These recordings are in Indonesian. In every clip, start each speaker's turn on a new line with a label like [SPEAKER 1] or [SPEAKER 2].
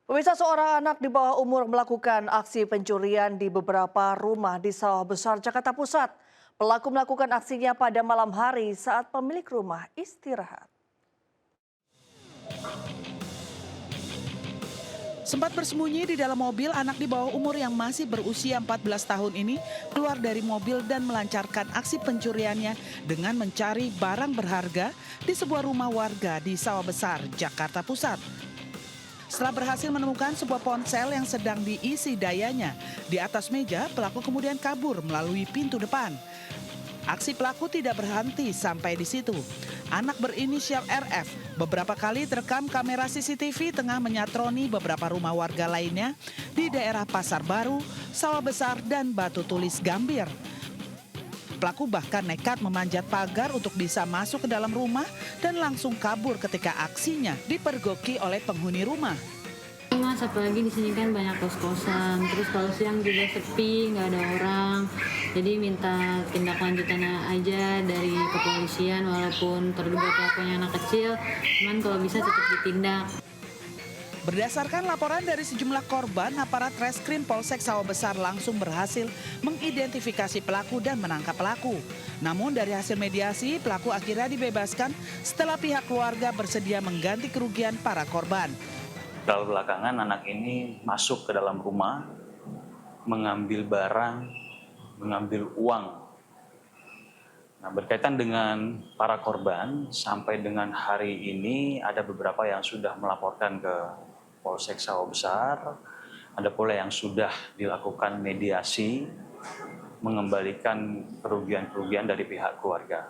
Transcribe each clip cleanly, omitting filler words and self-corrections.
[SPEAKER 1] Pemirsa, seorang anak di bawah umur melakukan aksi pencurian di beberapa rumah di Sawah Besar, Jakarta Pusat. Pelaku melakukan aksinya pada malam hari saat pemilik rumah istirahat.
[SPEAKER 2] Sempat bersembunyi di dalam mobil, anak di bawah umur yang masih berusia 14 tahun ini keluar dari mobil dan melancarkan aksi pencuriannya dengan mencari barang berharga di sebuah rumah warga di Sawah Besar, Jakarta Pusat. Setelah berhasil menemukan sebuah ponsel yang sedang diisi dayanya di atas meja, pelaku kemudian kabur melalui pintu depan. Aksi pelaku tidak berhenti sampai di situ. Anak berinisial RF beberapa kali terekam kamera CCTV tengah menyatroni beberapa rumah warga lainnya di daerah Pasar Baru, Sawah Besar, dan Batu Tulis Gambir. Pelaku bahkan nekat memanjat pagar untuk bisa masuk ke dalam rumah dan langsung kabur ketika aksinya dipergoki oleh penghuni rumah.
[SPEAKER 3] Mas, apalagi di sini kan banyak kos-kosan, terus kalau siang juga sepi, nggak ada orang. Jadi minta tindak lanjutannya aja dari kepolisian, walaupun terduga pelakunya anak kecil, cuman kalau bisa tetap ditindak.
[SPEAKER 2] Berdasarkan laporan dari sejumlah korban, aparat Reskrim Polsek Sawah Besar langsung berhasil mengidentifikasi pelaku dan menangkap pelaku. Namun dari hasil mediasi, pelaku akhirnya dibebaskan setelah pihak keluarga bersedia mengganti kerugian para korban.
[SPEAKER 4] Kalau belakangan anak ini masuk ke dalam rumah, mengambil barang, mengambil uang. Nah, berkaitan dengan para korban, sampai dengan hari ini ada beberapa yang sudah melaporkan ke Polsek Sawah Besar, ada pula yang sudah dilakukan mediasi, mengembalikan kerugian-kerugian dari pihak keluarga.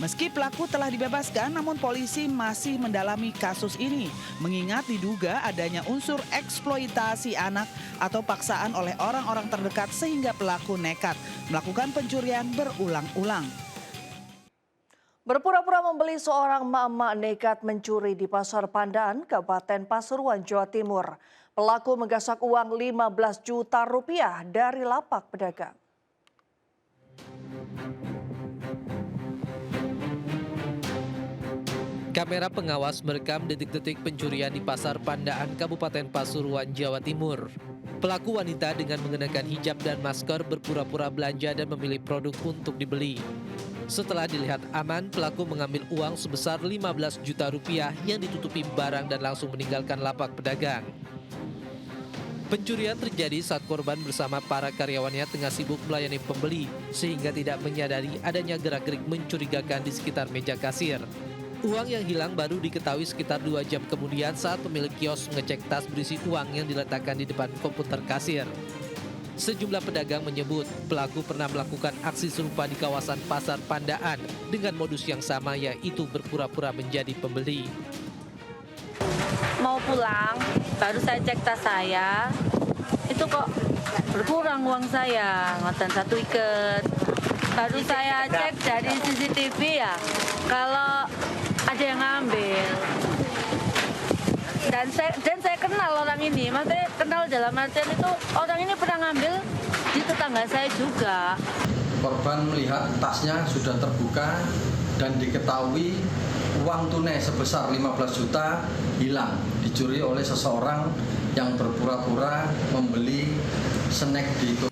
[SPEAKER 2] Meski pelaku telah dibebaskan, namun polisi masih mendalami kasus ini, mengingat diduga adanya unsur eksploitasi anak atau paksaan oleh orang-orang terdekat sehingga pelaku nekat melakukan pencurian berulang-ulang.
[SPEAKER 1] Berpura-pura membeli, seorang emak-emak nekat mencuri di Pasar Pandaan, Kabupaten Pasuruan, Jawa Timur. Pelaku menggasak uang 15 juta rupiah dari lapak pedagang.
[SPEAKER 5] Kamera pengawas merekam detik-detik pencurian di Pasar Pandaan, Kabupaten Pasuruan, Jawa Timur. Pelaku wanita dengan mengenakan hijab dan masker berpura-pura belanja dan memilih produk untuk dibeli. Setelah dilihat aman, pelaku mengambil uang sebesar 15 juta rupiah yang ditutupi barang dan langsung meninggalkan lapak pedagang. Pencurian terjadi saat korban bersama para karyawannya tengah sibuk melayani pembeli, sehingga tidak menyadari adanya gerak-gerik mencurigakan di sekitar meja kasir. Uang yang hilang baru diketahui sekitar 2 jam kemudian saat pemilik kios mengecek tas berisi uang yang diletakkan di depan komputer kasir. Sejumlah pedagang menyebut pelaku pernah melakukan aksi serupa di kawasan Pasar Pandaan dengan modus yang sama, yaitu berpura-pura menjadi pembeli.
[SPEAKER 6] Mau pulang, baru saya cek tas saya, itu kok berkurang uang saya, ngoten 1 iket. Baru saya cek dari CCTV ya, kalau ada yang ngambil. Dan saya kenal orang ini, maksudnya kenal dalam artian itu orang ini pernah ngambil di tetangga saya juga.
[SPEAKER 7] Korban melihat tasnya sudah terbuka dan diketahui uang tunai sebesar 15 juta hilang, dicuri oleh seseorang yang berpura-pura membeli snack di itu.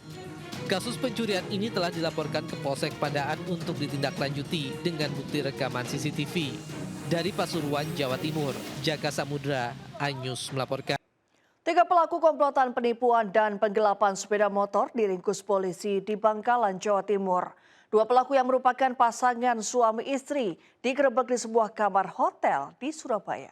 [SPEAKER 5] Kasus pencurian ini telah dilaporkan ke Polsek Pandaan untuk ditindaklanjuti dengan bukti rekaman CCTV. Dari Pasuruan, Jawa Timur, Jaka Samudra, iNews melaporkan.
[SPEAKER 1] 3 pelaku komplotan penipuan dan penggelapan sepeda motor diringkus polisi di Bangkalan, Jawa Timur. 2 pelaku yang merupakan pasangan suami istri digerebek di sebuah kamar hotel di Surabaya.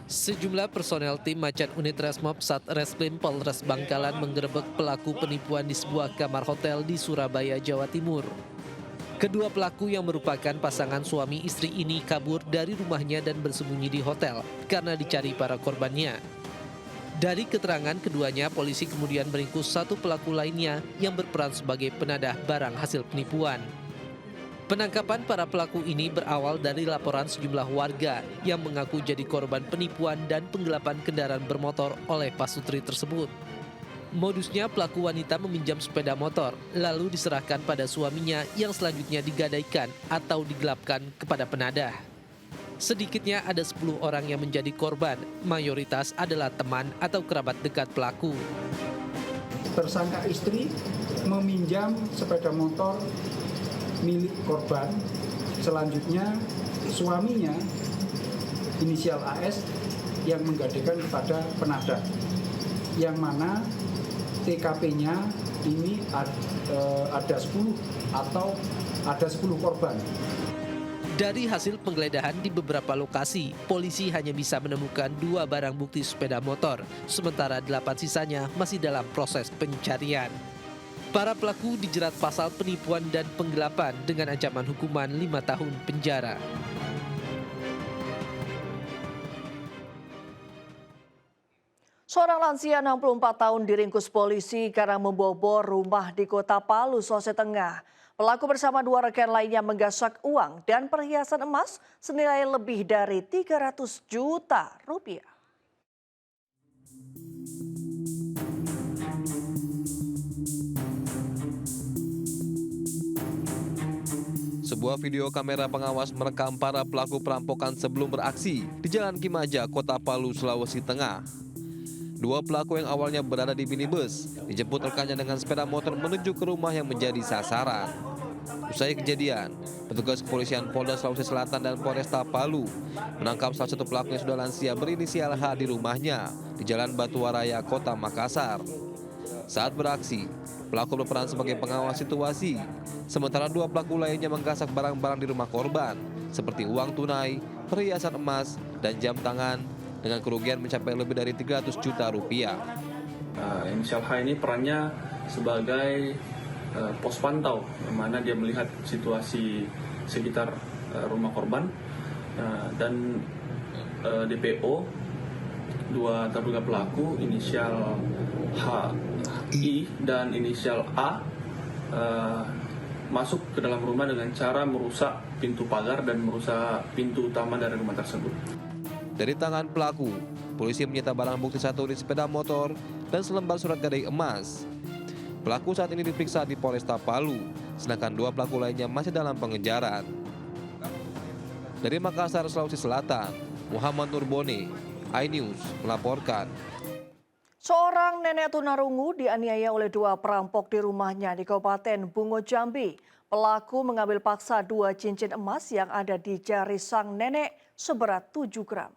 [SPEAKER 5] Sejumlah personel tim Macan Unit Resmob Satreskrim Polres Bangkalan menggerebek pelaku penipuan di sebuah kamar hotel di Surabaya, Jawa Timur. Kedua pelaku yang merupakan pasangan suami istri ini kabur dari rumahnya dan bersembunyi di hotel karena dicari para korbannya. Dari keterangan keduanya, polisi kemudian meringkus 1 pelaku lainnya yang berperan sebagai penadah barang hasil penipuan. Penangkapan para pelaku ini berawal dari laporan sejumlah warga yang mengaku jadi korban penipuan dan penggelapan kendaraan bermotor oleh pasutri tersebut. Modusnya pelaku wanita meminjam sepeda motor, lalu diserahkan pada suaminya yang selanjutnya digadaikan atau digelapkan kepada penadah. Sedikitnya ada 10 orang yang menjadi korban, mayoritas adalah teman atau kerabat dekat pelaku.
[SPEAKER 8] Tersangka istri meminjam sepeda motor milik korban, selanjutnya suaminya inisial AS yang menggadaikan kepada penadah, yang mana TKP-nya ini ada 10 atau ada 10 korban.
[SPEAKER 5] Dari hasil penggeledahan di beberapa lokasi, polisi hanya bisa menemukan 2 barang bukti sepeda motor, sementara 8 sisanya masih dalam proses pencarian. Para pelaku dijerat pasal penipuan dan penggelapan dengan ancaman hukuman 5 tahun penjara.
[SPEAKER 1] Seorang lansia 64 tahun diringkus polisi karena membobol rumah di Kota Palu, Sulawesi Tengah. Pelaku bersama 2 rekan lainnya menggasak uang dan perhiasan emas senilai lebih dari 300 juta rupiah.
[SPEAKER 9] Sebuah video kamera pengawas merekam para pelaku perampokan sebelum beraksi di Jalan Kimaja, Kota Palu, Sulawesi Tengah. 2 pelaku yang awalnya berada di minibus dijemput rekannya dengan sepeda motor menuju ke rumah yang menjadi sasaran. Usai kejadian, petugas kepolisian Polda Sulawesi Selatan dan Polresta Palu menangkap salah satu pelaku yang sudah lansia berinisial H di rumahnya di Jalan Batuwaraya, Kota Makassar. Saat beraksi, pelaku berperan sebagai pengawas situasi, sementara 2 pelaku lainnya menggasak barang-barang di rumah korban, seperti uang tunai, perhiasan emas, dan jam tangan, dengan kerugian mencapai lebih dari 300 juta rupiah.
[SPEAKER 10] Inisial H ini perannya sebagai pos pantau, di mana dia melihat situasi sekitar rumah korban, dan DPO 2 terduga pelaku inisial H, I, dan inisial A masuk ke dalam rumah dengan cara merusak pintu pagar dan merusak pintu utama dari rumah tersebut.
[SPEAKER 9] Dari tangan pelaku, polisi menyita barang bukti 1 unit sepeda motor dan selembar surat gadai emas. Pelaku saat ini diperiksa di Polresta Palu, sedangkan 2 pelaku lainnya masih dalam pengejaran. Dari Makassar, Sulawesi Selatan, Muhammad Nurbone, iNews melaporkan.
[SPEAKER 1] Seorang nenek tunarungu dianiaya oleh 2 perampok di rumahnya di Kabupaten Bungo, Jambi. Pelaku mengambil paksa 2 cincin emas yang ada di jari sang nenek seberat 7 gram.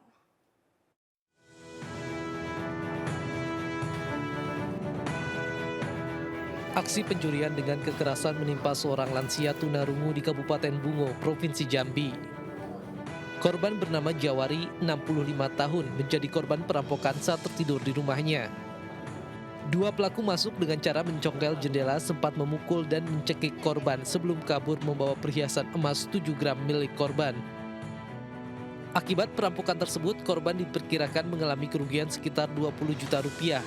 [SPEAKER 5] Aksi pencurian dengan kekerasan menimpa seorang lansia tunarungu di Kabupaten Bungo, Provinsi Jambi. Korban bernama Jawari, 65 tahun, menjadi korban perampokan saat tertidur di rumahnya. 2 pelaku masuk dengan cara mencongkel jendela, sempat memukul dan mencekik korban sebelum kabur membawa perhiasan emas 7 gram milik korban. Akibat perampokan tersebut, korban diperkirakan mengalami kerugian sekitar 20 juta rupiah.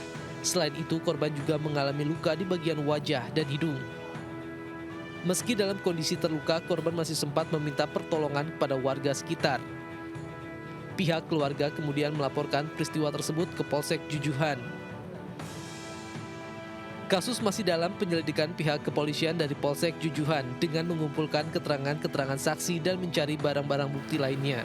[SPEAKER 5] Selain itu, korban juga mengalami luka di bagian wajah dan hidung. Meski dalam kondisi terluka, korban masih sempat meminta pertolongan kepada warga sekitar. Pihak keluarga kemudian melaporkan peristiwa tersebut ke Polsek Jujuhan. Kasus masih dalam penyelidikan pihak kepolisian dari Polsek Jujuhan dengan mengumpulkan keterangan-keterangan saksi dan mencari barang-barang bukti lainnya.